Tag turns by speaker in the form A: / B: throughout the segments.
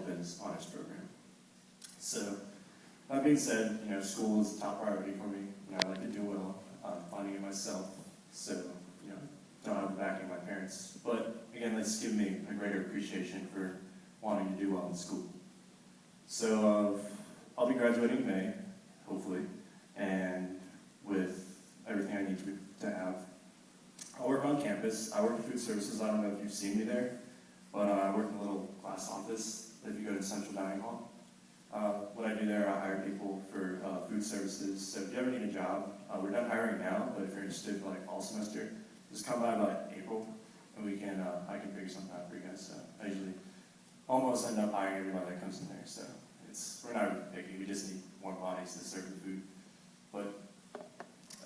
A: business honors program. So, that being said, school is a top priority for me. I like to do well. I'm finding it myself. So, don't have the backing of my parents. But again, that's given me a greater appreciation for wanting to do well in school. So, I'll be graduating in May, hopefully, and with everything I need to have. I work on campus. I work in food services. I don't know if you've seen me there, but I work in a little class office if you go to Central Dining Hall. What I do there, I hire people for food services. So if you ever need a job, we're done hiring now, but if you're interested like all semester, just come by April, and I can figure something out for you guys. So I usually almost end up hiring everybody that comes in there. So we're not really picky. We just need more bodies to serve the food. But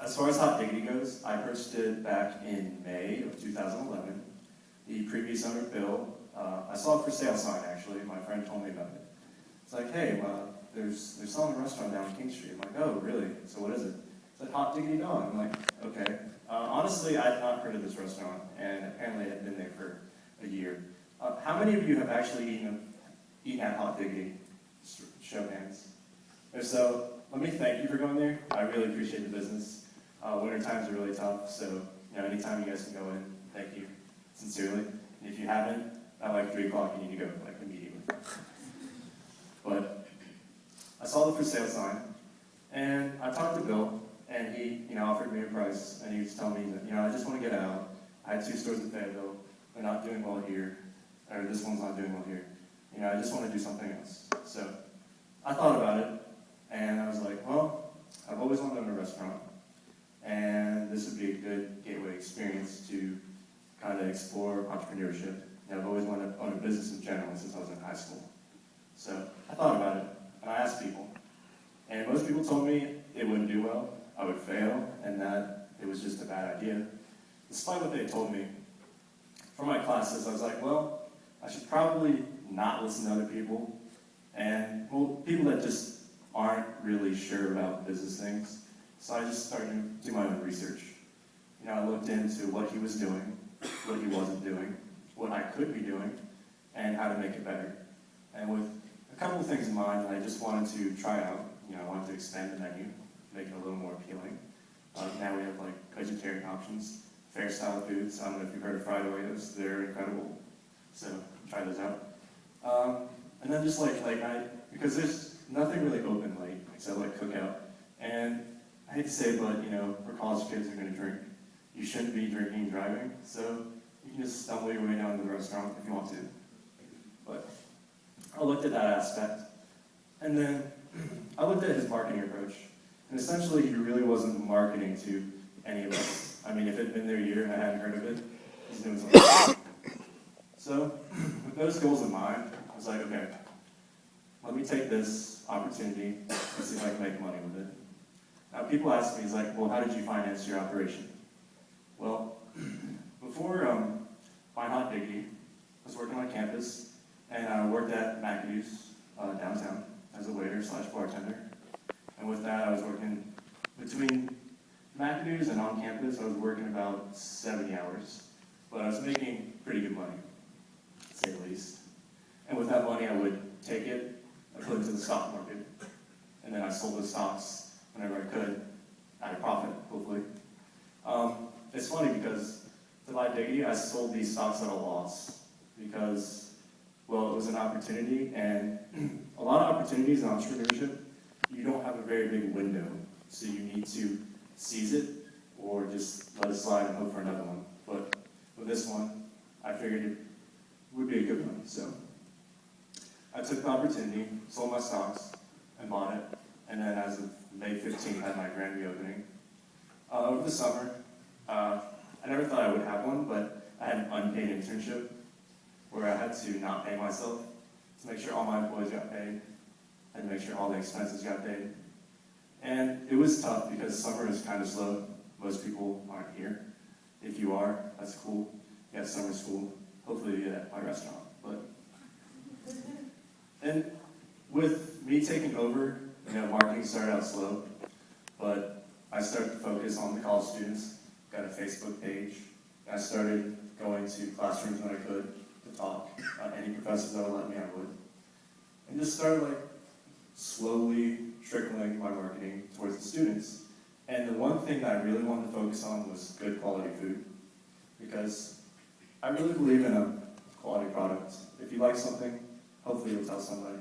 A: as far as Hot Diggity goes, I purchased it back in May of 2011. The previous owner, Bill, I saw a for sale sign actually. My friend told me about it. It's like, hey, they're selling a restaurant down King Street. I'm like, oh, really? So what is it? It's like Hot Diggity Dog. I'm like, okay. Honestly, I had not heard of this restaurant, and apparently it had been there for a year. How many of you have actually eaten at Hot Diggity? Show of hands. If so, let me thank you for going there. I really appreciate the business. Winter times are really tough, so anytime you guys can go in, thank you sincerely. And if you haven't, at 3 o'clock you need to go immediately. But I saw the for sale sign, and I talked to Bill, and he offered me a price, and he was telling me that I just want to get out. I had 2 stores in Fayetteville. They're not doing well here, or this one's not doing well here. I just want to do something else. So I thought about it, and I was like, well, I've always wanted to own a restaurant, and this would be a good gateway experience to kind of explore entrepreneurship. I've always wanted to own a business in general since I was in high school. So I thought about it, and I asked people, and most people told me it wouldn't do well, I would fail, and that it was just a bad idea. Despite what they told me, for my classes, I was like, well, I should probably not listen to other people, and people that just aren't really sure about business things. So I just started to do my own research. I looked into what he was doing, what he wasn't doing, what I could be doing, and how to make it better. And with a couple of things in mind, I just wanted to try out. I wanted to expand the menu, make it a little more appealing. Now we have vegetarian options, fair style foods. I don't know if you've heard of fried Oreos. They're incredible. So try those out. And then just late night, because there's nothing really open late except cookout. And I hate to say it, but we're college kids are going to drink. You shouldn't be drinking and driving, so you can just stumble your way down to the restaurant if you want to. But I looked at that aspect, and then I looked at his marketing approach. And essentially, he really wasn't marketing to any of us. I mean, if it had been there a year and I hadn't heard of it, he's doing something else. So, with those goals in mind, I was like, okay, let me take this opportunity and see if I can make money with it. Now, people ask me, he's like, well, how did you finance your operation? Well, before buying Hot Diggity, I was working on campus, and I worked at McAdoo's downtown as a waiter/bartender. And with that, I was working between McAdoo's and on campus. I was working about 70 hours, but I was making pretty good money, to say the least. And with that money, I would take it, I put it into the stock market, and then I sold the stocks whenever I could at a profit, hopefully. It's funny because to Hot Diggity, I sold these stocks at a loss because, well, it was an opportunity, and a lot of opportunities in entrepreneurship, you don't have a very big window, so you need to seize it or just let it slide and hope for another one. But with this one, I figured it would be a good one. So I took the opportunity, sold my stocks, and bought it. And then as of May 15th, I had my grand reopening. Over the summer, I never thought I would have one, but I had an unpaid internship where I had to not pay myself to make sure all my employees got paid. I had to make sure all the expenses got paid. And it was tough because summer is kind of slow. Most people aren't here. If you are, that's cool. You have summer school. Hopefully you get at my restaurant. And with me taking over, marketing started out slow, but I started to focus on the college students. Got a Facebook page. I started going to classrooms when I could to talk. Any professors that would let me, I would. and just started like slowly trickling my marketing towards the students. And the one thing that I really wanted to focus on was good quality food, because I really believe in a quality product. If you like something, hopefully you'll tell somebody.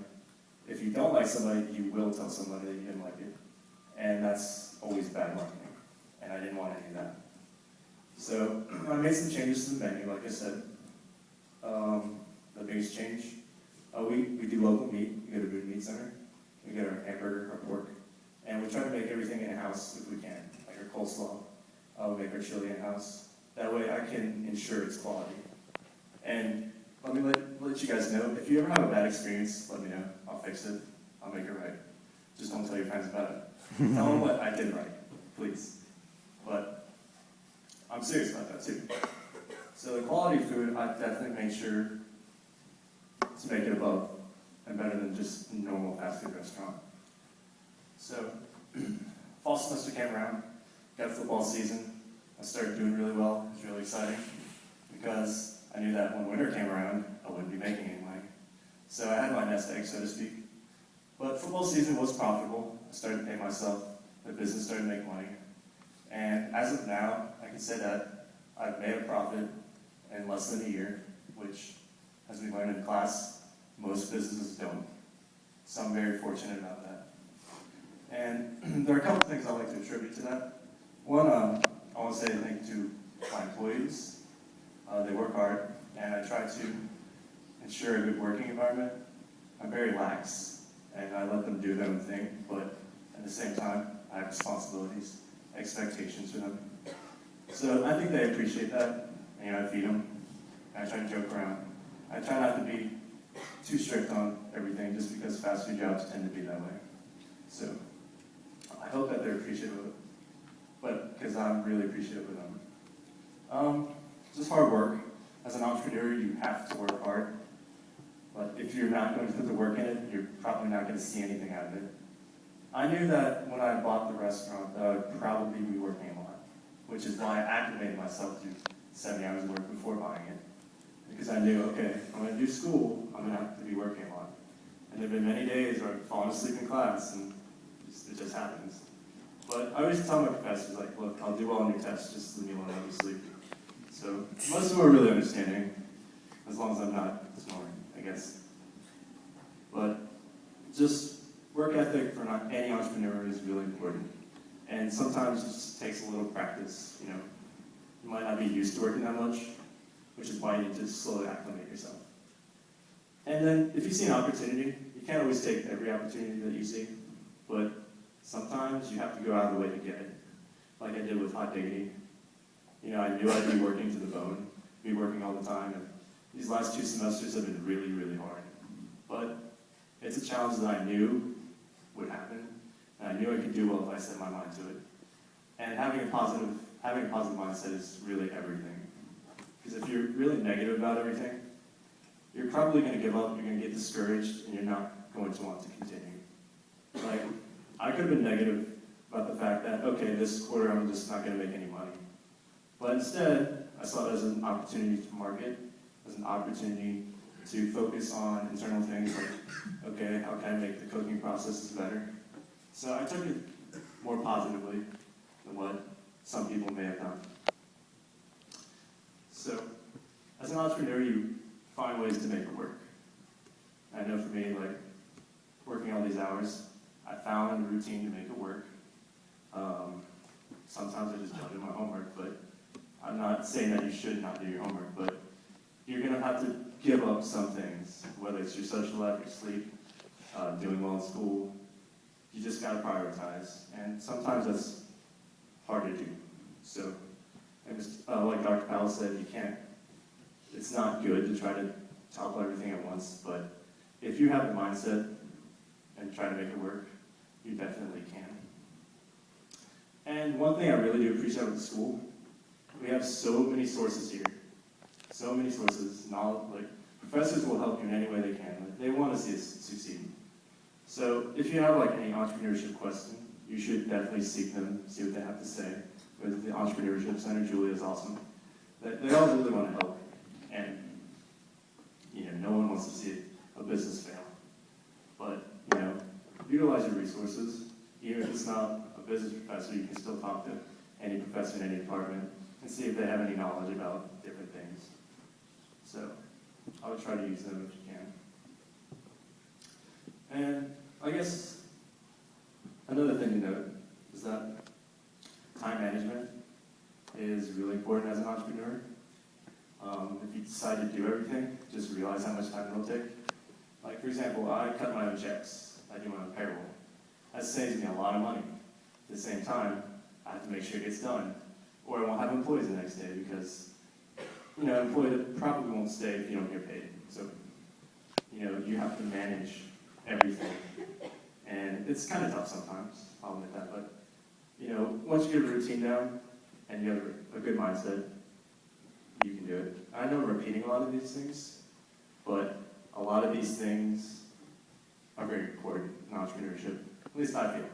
A: If you don't like somebody, you will tell somebody that you didn't like it. And that's always bad marketing, and I didn't want any of that. So I made some changes to the menu, like I said. The biggest change, we do local meat. We go to Boone Meat Center. We get our hamburger, our pork, and we try to make everything in-house if we can, like our coleslaw. We make our chili in-house. That way I can ensure it's quality. And let me let you guys know, if you ever have a bad experience, let me know. I'll fix it. I'll make it right. Just don't tell your friends about it. Tell them what I did right, please. But I'm serious about that too. So the quality of food, I definitely make sure to make it above and better than just a normal fast food restaurant. So fall semester came around, got football season. I started doing really well. It was really exciting because I knew that when winter came around, I wouldn't be making any money. So I had my nest egg, so to speak. But football season was profitable. I started to pay myself. The business started to make money. And as of now, I can say that I've made a profit in less than a year, which, as we learned in class, most businesses don't. So I'm very fortunate about that. And there are a couple things I'd like to attribute to that. One, I want to say thank you to my employees. They work hard, and I try to ensure a good working environment. I'm very lax, and I let them do their own thing, but at the same time, I have responsibilities, expectations for them. So I think they appreciate that. You know, I feed them, and I try to joke around. I try not to be too strict on everything, just because fast food jobs tend to be that way. So I hope that they're appreciative of it, but because I'm really appreciative of them. Just hard work. As an entrepreneur, you have to work hard. But if you're not going to put the work in it, you're probably not going to see anything out of it. I knew that when I bought the restaurant, that I would probably be working a lot, which is why I acclimated myself to 70 hours of work before buying it. Because I knew, okay, if I'm going to do school, I'm going to have to be working a lot. And there have been many days where I've fallen asleep in class, and it just happens. But I always tell my professors, like, look, I'll do well on your tests, just leave me alone, I'll be sleepy. So most of them are really understanding, as long as I'm not snoring, I guess. But just work ethic for any entrepreneur is really important. And sometimes it just takes a little practice, you know. You might not be used to working that much, which is why you need to slowly acclimate yourself. And then if you see an opportunity, you can't always take every opportunity that you see, but sometimes you have to go out of the way to get it. Like I did with Hot Diggidy. You know, I knew I'd be working to the bone, be working all the time, and these last 2 semesters have been really, really hard. But it's a challenge that I knew would happen, and I knew I could do well if I set my mind to it. And having a positive mindset is really everything. Because if you're really negative about everything, you're probably going to give up, you're going to get discouraged, and you're not going to want to continue. Like, I could have been negative about the fact that, okay, this quarter I'm just not going to make any money. But instead, I saw it as an opportunity to market, as an opportunity to focus on internal things like, okay, how can I make the cooking processes better? So I took it more positively than what some people may have done. So, as an entrepreneur, you find ways to make it work. I know for me, like, working all these hours, I found a routine to make it work. Sometimes I just don't do my homework, but I'm not saying that you should not do your homework, but you're going to have to give up some things, whether it's your social life, your sleep, doing well in school. You just got to prioritize, and sometimes that's hard to do. So, like Dr. Powell said, you can't, it's not good to try to tackle everything at once, but if you have the mindset and try to make it work, you definitely can. And one thing I really do appreciate with the school, we have so many sources here. So many sources. Like, professors will help you in any way they can. Like, they want to see us succeed. So if you have like any entrepreneurship question, you should definitely seek them, see what they have to say. With the Entrepreneurship Center, Julia is awesome. They all really want to help. And, you know, no one wants to see a business fail. utilize your resources. Even if it's not a business professor, you can still talk to any professor in any department and see if they have any knowledge about different things. So I would try to use them if you can. And I guess another thing to note is that time management is really important as an entrepreneur. If you decide to do everything, just realize how much time it'll take. Like, for example, I cut my own checks. I do my own payroll. That saves me a lot of money. At the same time, I have to make sure it gets done, or I won't have employees the next day because, an employee that probably won't stay if you don't get paid. So, you have to manage everything. And it's kind of tough sometimes, I'll admit that, but, once you get a routine down and you have a good mindset, you can do it. I know I'm repeating a lot of these things, but a lot of these things are very important in entrepreneurship. At least I feel.